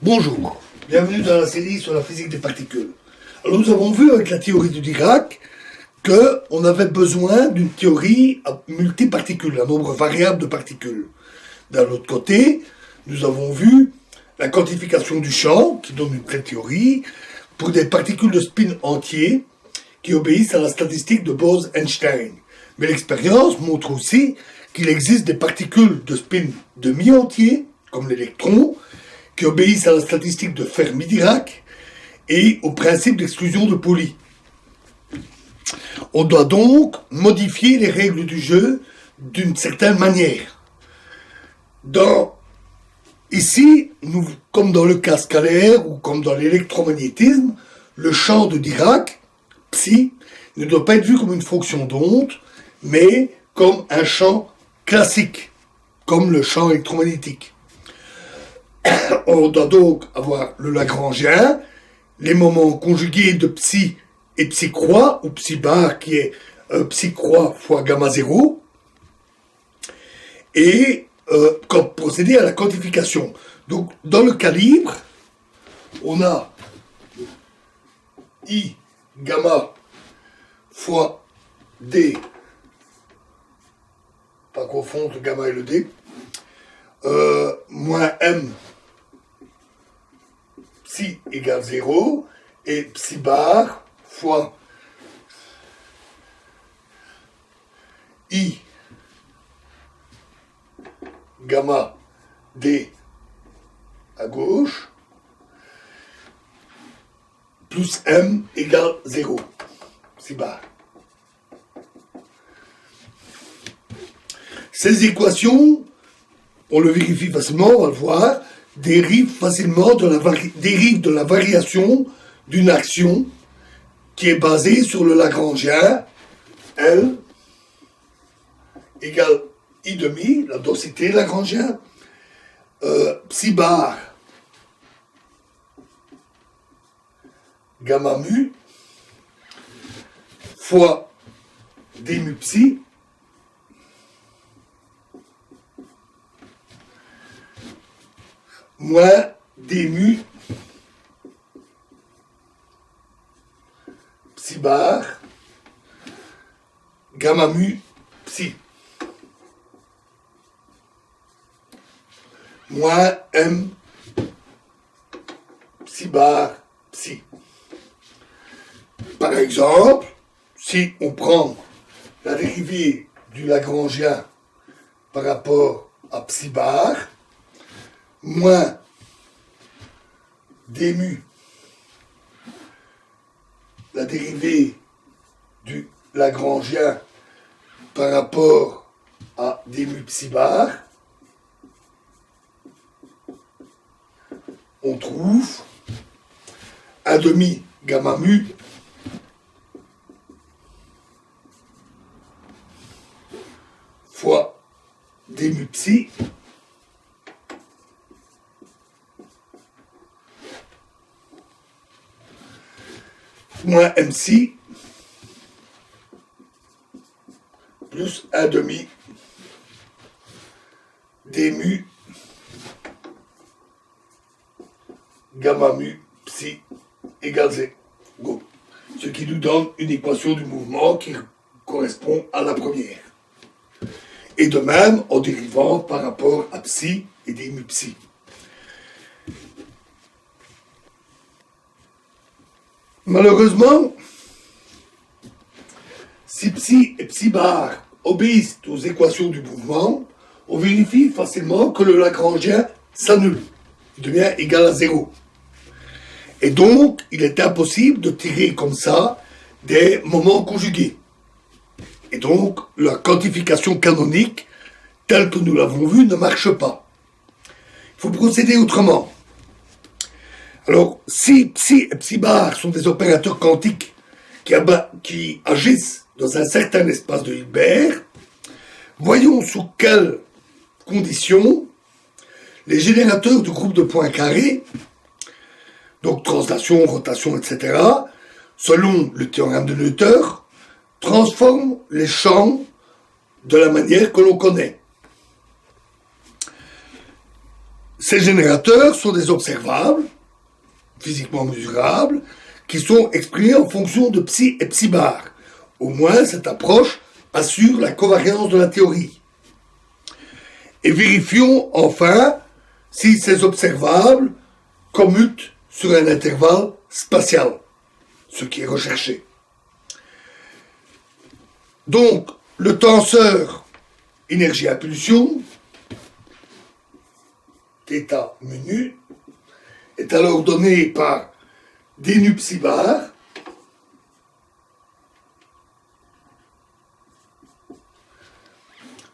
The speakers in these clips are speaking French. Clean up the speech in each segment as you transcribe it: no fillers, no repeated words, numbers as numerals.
Bonjour, bienvenue dans la série sur la physique des particules. Alors nous avons vu avec la théorie de Dirac qu'on avait besoin d'une théorie à multiparticules, un nombre variable de particules. D'un autre côté, nous avons vu la quantification du champ, qui donne une telle théorie, pour des particules de spin entiers qui obéissent à la statistique de Bose-Einstein. Mais l'expérience montre aussi qu'il existe des particules de spin demi-entiers, comme l'électron, qui obéissent à la statistique de Fermi-Dirac et au principe d'exclusion de Pauli. On doit donc modifier les règles du jeu d'une certaine manière. Ici, comme dans le cas scalaire ou comme dans l'électromagnétisme, le champ de Dirac, psi, ne doit pas être vu comme une fonction d'onde, mais comme un champ classique, comme le champ électromagnétique. On doit donc avoir le Lagrangien, les moments conjugués de psi et psi croix, ou psi bar qui est psi croix fois gamma 0, et comme procéder à la quantification. Donc dans le calibre, on a I gamma fois D, pas confondre le gamma et le D, moins M psi égale 0, et psi bar fois I gamma D à gauche, plus M égale 0, psi bar. Ces équations, on le vérifie facilement, on va le voir, dérivent facilement de la variation d'une action qui est basée sur le Lagrangien L égale I demi, la densité Lagrangien, psi bar gamma mu fois d mu psi moins d mu psi bar gamma mu psi moins m psi bar psi. Par exemple, si on prend la dérivée du Lagrangien par rapport à psi bar, moins d mu, la dérivée du Lagrangien par rapport à d mu psi bar, on trouve 1 demi gamma mu fois d mu psi moins mc plus 1 demi d mu gamma mu psi égale 0. Ce qui nous donne une équation du mouvement qui correspond à la première. Et de même en dérivant par rapport à psi et d mu psi. Malheureusement, si psi et psi bar obéissent aux équations du mouvement, on vérifie facilement que le Lagrangien s'annule. Il devient égal à 0. Et donc, il est impossible de tirer comme ça des moments conjugués. Et donc, la quantification canonique, telle que nous l'avons vu, ne marche pas. Il faut procéder autrement. Alors, si psi et psi bar sont des opérateurs quantiques qui agissent dans un certain espace de Hilbert, voyons sous quelles conditions les générateurs de groupes de points carrés, donc translation, rotation, etc., selon le théorème de Noether, transforment les champs de la manière que l'on connaît. ces générateurs sont des observables, physiquement mesurables, qui sont exprimés en fonction de psi et psi bar. Au moins, cette approche assure la covariance de la théorie. Et vérifions enfin si ces observables commutent sur un intervalle spatial, ce qui est recherché. Donc, le tenseur énergie-impulsion, θ mu nu, est alors donné par d nu psi bar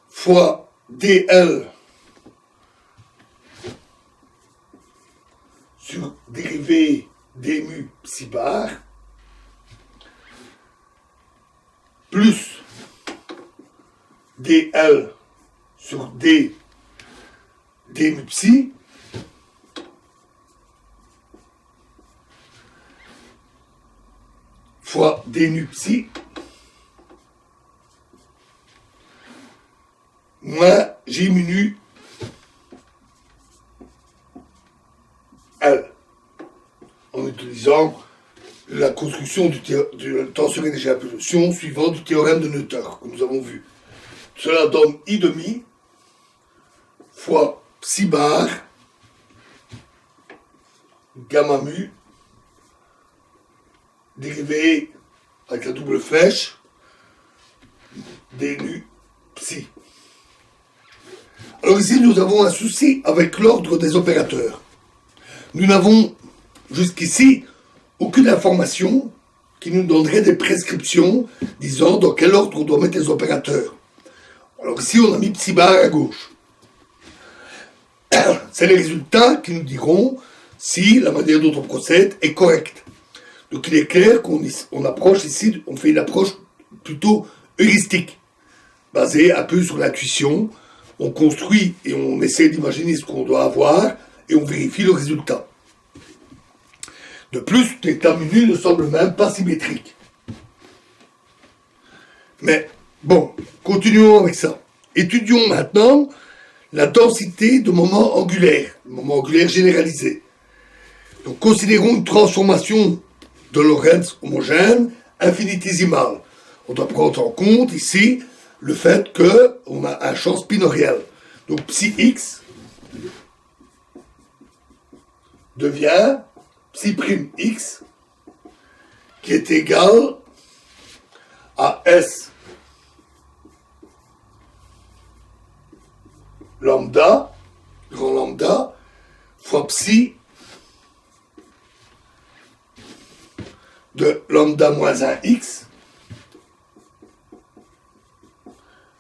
fois dl sur dérivée d mu psi bar plus dl sur d mu psi fois d nu psi moins g mu nu L, en utilisant la construction du tenseur énergie-impulsion suivant du théorème de Noether que nous avons vu. Cela donne I demi fois psi bar gamma mu dérivé avec la double flèche d nu psi. Alors ici, nous avons un souci avec l'ordre des opérateurs. Nous n'avons jusqu'ici aucune information qui nous donnerait des prescriptions disant dans quel ordre on doit mettre les opérateurs. Alors ici, on a mis psi bar à gauche. C'est les résultats qui nous diront si la manière dont on procède est correcte. Donc il est clair qu'on approche ici, on fait une approche plutôt heuristique, basée un peu sur l'intuition. On construit et on essaie d'imaginer ce qu'on doit avoir et on vérifie le résultat. De plus, θ mu nu ne semble même pas symétrique. Mais bon, continuons avec ça. Étudions maintenant la densité de moments angulaires, moment angulaire généralisé. Donc considérons une transformation de Lorentz homogène infinitésimale. On doit prendre en compte ici le fait qu'on a un champ spinoriel. Donc psi x devient psi prime x qui est égal à S lambda, grand lambda, fois psi de lambda moins 1 x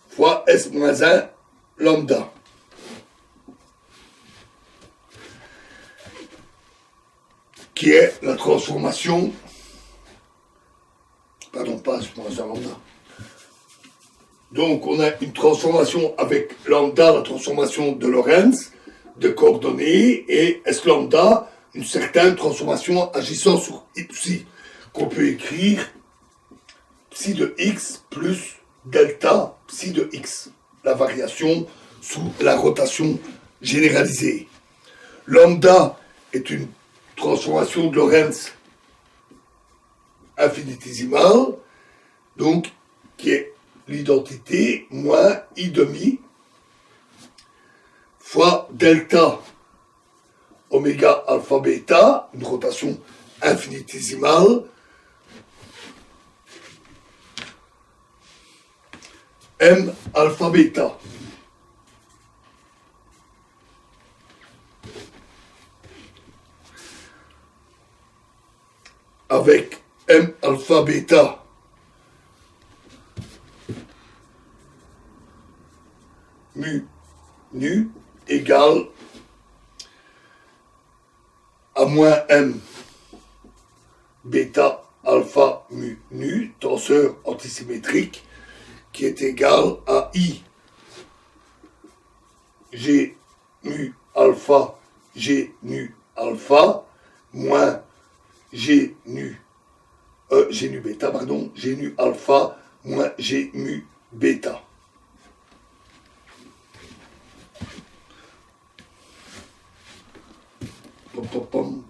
fois S moins 1 lambda. Qui est la transformation, pardon, pas S moins 1 lambda. Donc on a une transformation avec lambda, la transformation de Lorentz, de coordonnées, et S lambda, une certaine transformation agissant sur psi, qu'on peut écrire psi de x plus delta psi de x, la variation sous la rotation généralisée. Lambda est une transformation de Lorentz infinitésimale, donc qui est l'identité moins I demi fois delta oméga alpha bêta, une rotation infinitésimale, M alpha bêta. Avec M alpha bêta mu nu égale à moins M bêta alpha mu nu, tenseur antisymétrique, qui est égal à I G mu alpha G nu alpha moins G nu bêta, pardon, G nu alpha moins G mu bêta.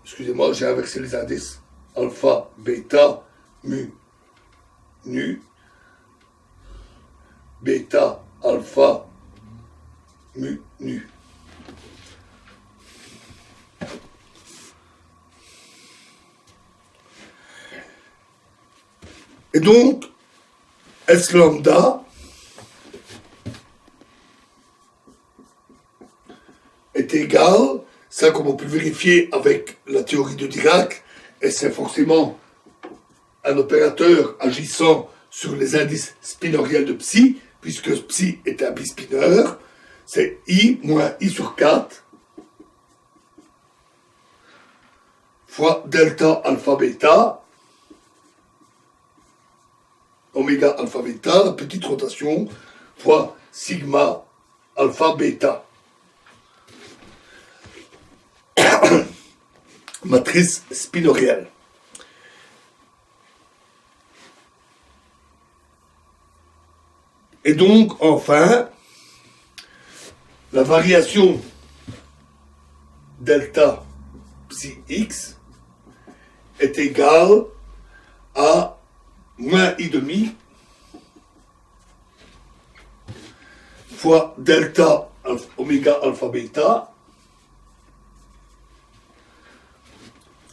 Excusez-moi, j'ai inversé les indices. Alpha, bêta, mu, nu, bêta, alpha, mu, nu. Et donc, S lambda est égal, ça comme on peut vérifier avec la théorie de Dirac, et c'est forcément un opérateur agissant sur les indices spinoriels de psi, puisque psi est un bispineur, c'est I moins I sur 4 fois delta alpha bêta, oméga alpha bêta, la petite rotation, fois sigma alpha bêta. Matrice spinorielle. Et donc, enfin, la variation delta psi x est égale à moins i demi fois delta oméga alpha bêta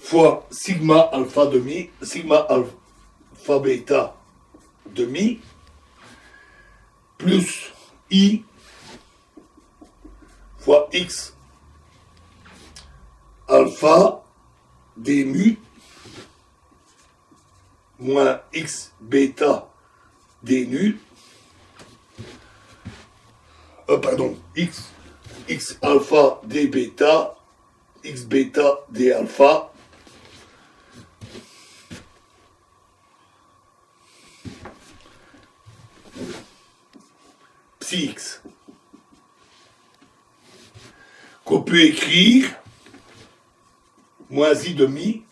fois sigma alpha demi, sigma alpha bêta demi, plus I fois X alpha d mu moins X bêta d nu, X alpha d bêta, X bêta d alpha, psi x, qu'on peut écrire moins i demi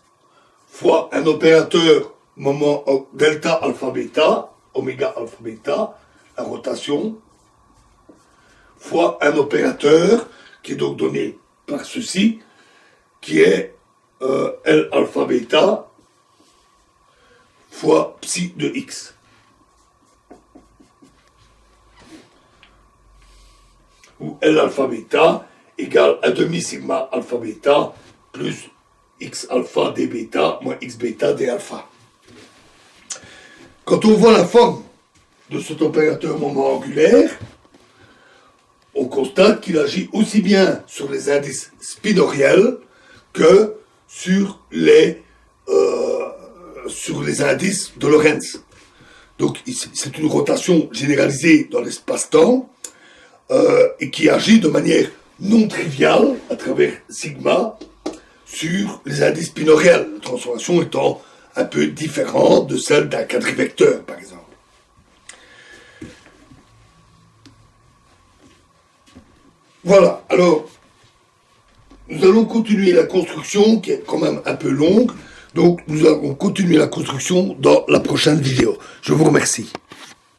fois un opérateur moment delta alpha bêta, oméga alpha bêta, la rotation, fois un opérateur qui est donc donné par ceci, qui est L alpha bêta fois psi de x. Où L alpha bêta égale 1 demi sigma alpha bêta plus x alpha d bêta moins x bêta d alpha. Quand on voit la forme de cet opérateur moment angulaire, on constate qu'il agit aussi bien sur les indices spinoriels que sur les indices de Lorentz. Donc c'est une rotation généralisée dans l'espace-temps et qui agit de manière non triviale à travers sigma sur les indices spinoriels, la transformation étant un peu différente de celle d'un quadrivecteur, par exemple. Voilà, alors, nous allons continuer la construction, qui est quand même un peu longue, donc nous allons continuer la construction dans la prochaine vidéo. Je vous remercie.